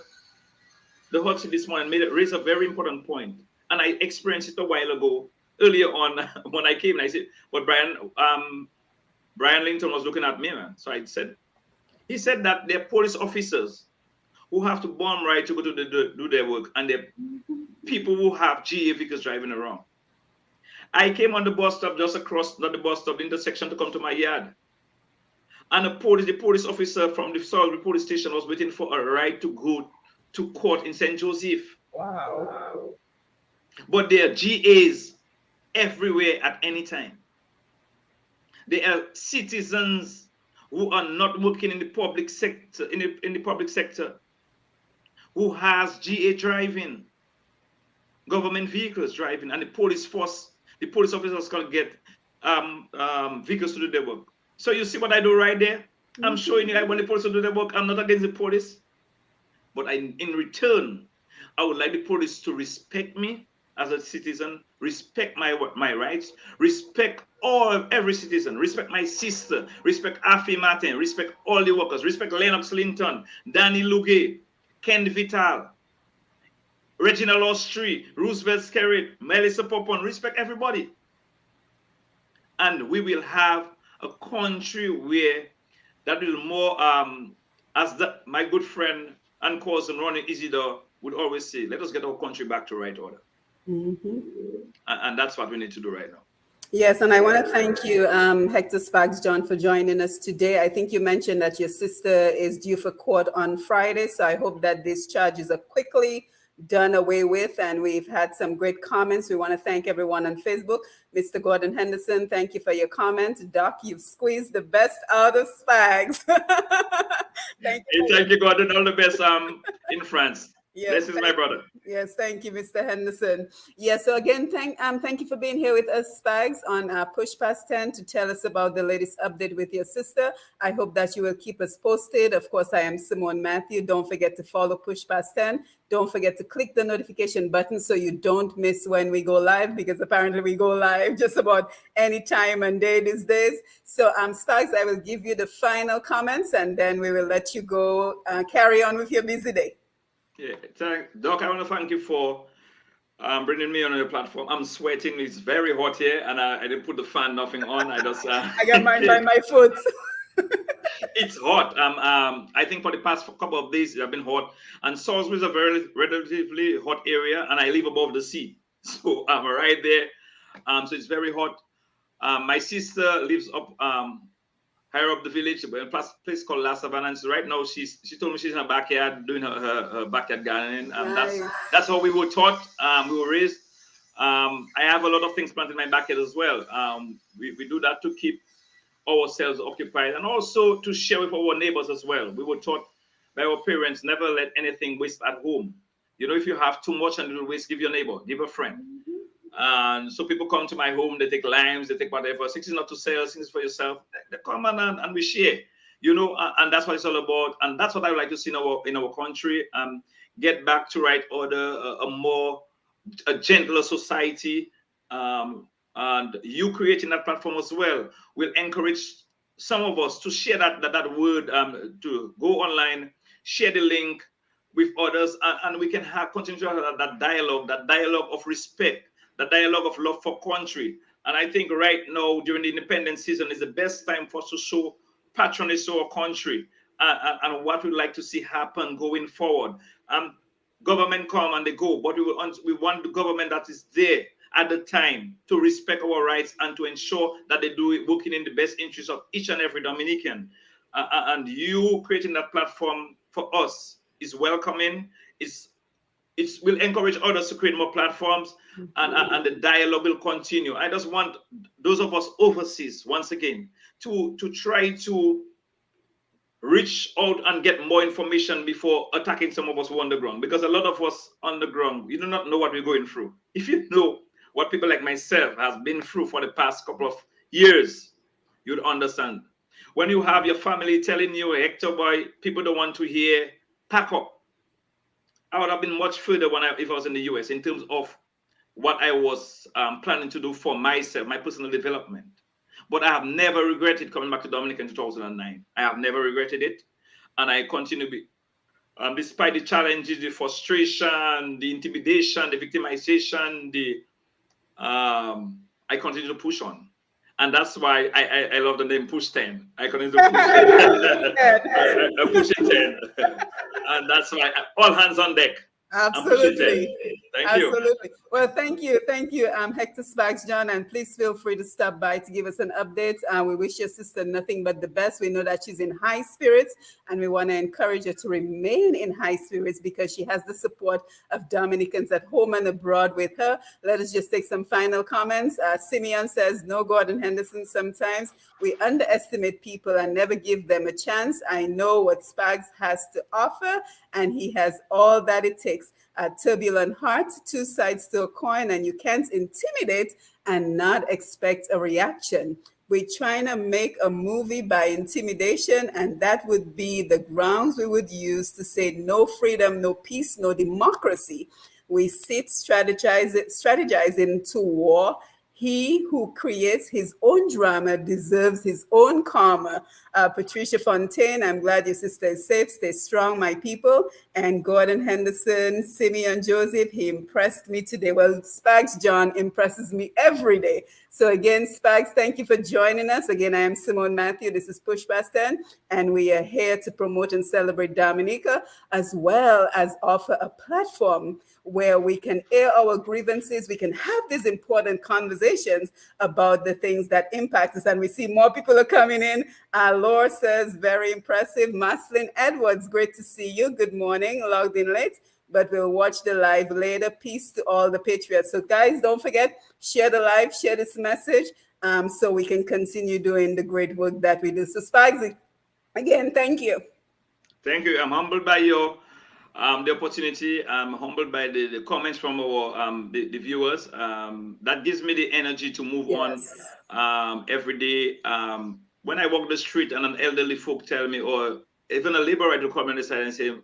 the hot seat this morning, raised a very important point, and I experienced it a while ago, earlier on when I came, and I said, but Brian Linton was looking at me, man. So he said that they're police officers who have to bomb right to go to do their work, and they're people who have GA vehicles driving around. I came on the bus stop just across, not the bus stop, the intersection to come to my yard. And the police officer from the Salisbury police station was waiting for a ride to go to court in St. Joseph. Wow. But there are GAs everywhere at any time. There are citizens who are not working in the public sector, in the public sector, who has GA driving, government vehicles driving, and the police force, the police officers can get vehicles to do their work. So you see what I do right there? I'm showing you that when the police do their work, I'm not against the police, but in return, I would like the police to respect me as a citizen, respect my rights, respect every citizen, respect my sister, respect Afi Martin, respect all the workers, respect Lennox Linton, Danny Luge, Ken Vital, Reginald Ostry, Roosevelt Skerritt, Melissa Popon, respect everybody. And we will have a country where that will more, my good friend and cousin Ronnie Isidore would always say, let us get our country back to right order. And that's what we need to do right now. Yes, and I want to thank you, Hector Spags John, for joining us today. I think you mentioned that your sister is due for court on Friday, so I hope that these charges are quickly done away with. And we've had some great comments. We want to thank everyone on Facebook. Mr. Gordon Henderson, thank you for your comment. Doc, you've squeezed the best out of Spags. Thank you, Gordon. All the best in France. Yes, this is my brother. Yes, thank you, Mr. Henderson. Yes, so again, thank you for being here with us, Spags, on Push Past 10 to tell us about the latest update with your sister. I hope that you will keep us posted. Of course, I am Simone Matthew. Don't forget to follow Push Past 10. Don't forget to click the notification button so you don't miss when we go live, because apparently we go live just about any time and day these days. So, Spags, I will give you the final comments and then we will let you go carry on with your busy day. Yeah, Doc, I want to thank you for bringing me on your platform. I'm sweating. It's very hot here, and I didn't put the fan, nothing on. I just I got mine by my foot. It's hot. I think for the past couple of days it has been hot, and Salisbury is a very relatively hot area, and I live above the sea, so I'm right there. So it's very hot. My sister lives up higher up the village, a place called La Savannah. And so right now she told me she's in her backyard doing her backyard gardening. Nice. That's how we were taught. We were raised. I have a lot of things planted in my backyard as well. We do that to keep ourselves occupied and also to share with our neighbors as well. We were taught by our parents, never let anything waste at home. You know, if you have too much and it'll waste, give your neighbor, give a friend. And so people come to my home, they take limes, they take whatever. Things not to sell, things for yourself. They come and we share, you know, and that's what it's all about. And that's what I would like to see in our country. Get back to right order, a gentler society. And you creating that platform as well will encourage some of us to share that word, to go online, share the link with others, and we can continue to have that dialogue of respect, the dialogue of love for country. And I think right now, during the independence season, is the best time for us to show patronage to our country and what we'd like to see happen going forward. Government come and they go, but we want the government that is there at the time to respect our rights and to ensure that they do it working in the best interest of each and every Dominican. And you creating that platform for us is welcoming. It will encourage others to create more platforms, and the dialogue will continue. I just want those of us overseas, once again, to try to reach out and get more information before attacking some of us who are on the ground. Because a lot of us on the ground, we do not know what we're going through. If you know what people like myself has been through for the past couple of years, you'd understand. When you have your family telling you, Hector boy, people don't want to hear, pack up. I would have been much further if I was in the US in terms of what I was planning to do for myself, my personal development. But I have never regretted coming back to Dominic in 2009. I have never regretted it. And I continue to be, despite the challenges, the frustration, the intimidation, the victimization, I continue to push on. And that's why I love the name Push 10. I continue to push 10. Pushing 10. And that's why all hands on deck. Appreciated. Absolutely. Thank you. Absolutely. Well, thank you, Hector Spags, John, and please feel free to stop by to give us an update. We wish your sister nothing but the best. We know that she's in high spirits, and we want to encourage her to remain in high spirits because she has the support of Dominicans at home and abroad with her. Let us just take some final comments. Simeon says, "No, Gordon Henderson, sometimes we underestimate people and never give them a chance. I know what Spags has to offer, and he has all that it takes. A turbulent heart, two sides to a coin, and you can't intimidate and not expect a reaction. We're trying to make a movie by intimidation, and that would be the grounds we would use to say no freedom, no peace, no democracy. We sit strategizing to war. He who creates his own drama deserves his own karma." Patricia Fontaine, I'm glad your sister is safe. Stay strong, my people. And Gordon Henderson, Simeon Joseph, he impressed me today. Well, Spags John impresses me every day. So again, Spags, thank you for joining us. Again, I am Simone Matthew. This is Push Past 10, and we are here to promote and celebrate Dominica, as well as offer a platform where we can air our grievances. We can have these important conversations about the things that impact us. And we see more people are coming in. Laura says, very impressive. Maslin Edwards, great to see you. Good morning. Logged in late, but we'll watch the live later. Peace to all the patriots. So guys, don't forget, share the live, share this message, so we can continue doing the great work that we do. So Spags, again, thank you. Thank you. I'm humbled by your the opportunity. I'm humbled by the comments from our the viewers. That gives me the energy to move Yes. on every day. When I walk the street and an elderly folk tell me, or even a liberator come on the side and say,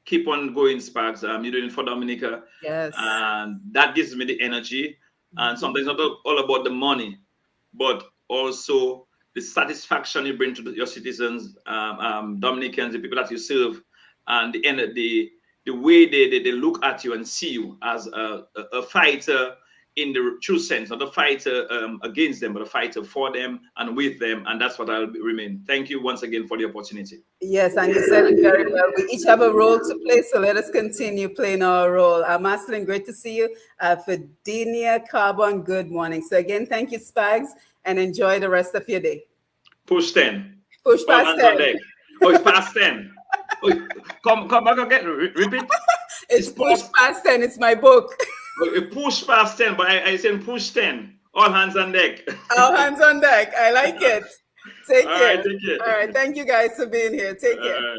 "Keep on going, Sparks. You're doing it for Dominica," Yes. and that gives me the energy. And sometimes it's not all about the money, but also the satisfaction you bring to your citizens, Dominicans, the people that you serve, and the way they look at you and see you as a fighter in the true sense, not a fighter against them, but a fighter for them and with them. And that's what I'll remain. Thank you once again for the opportunity. Yes, and you said it very well. We each have a role to play, so let us continue playing our role. Maslin, great to see you. Fidinia Carbon, good morning. So again, thank you, Spags, and enjoy the rest of your day. Push 10. Push All past hands 10. on deck. Oh, it's past 10. Oh, come back again. Repeat. It's push past 10. It's my book. Push past 10, but I said push 10. All hands on deck. All hands on deck. I like it. Take All care. right, take care. All right. Thank you guys for being here. Take care.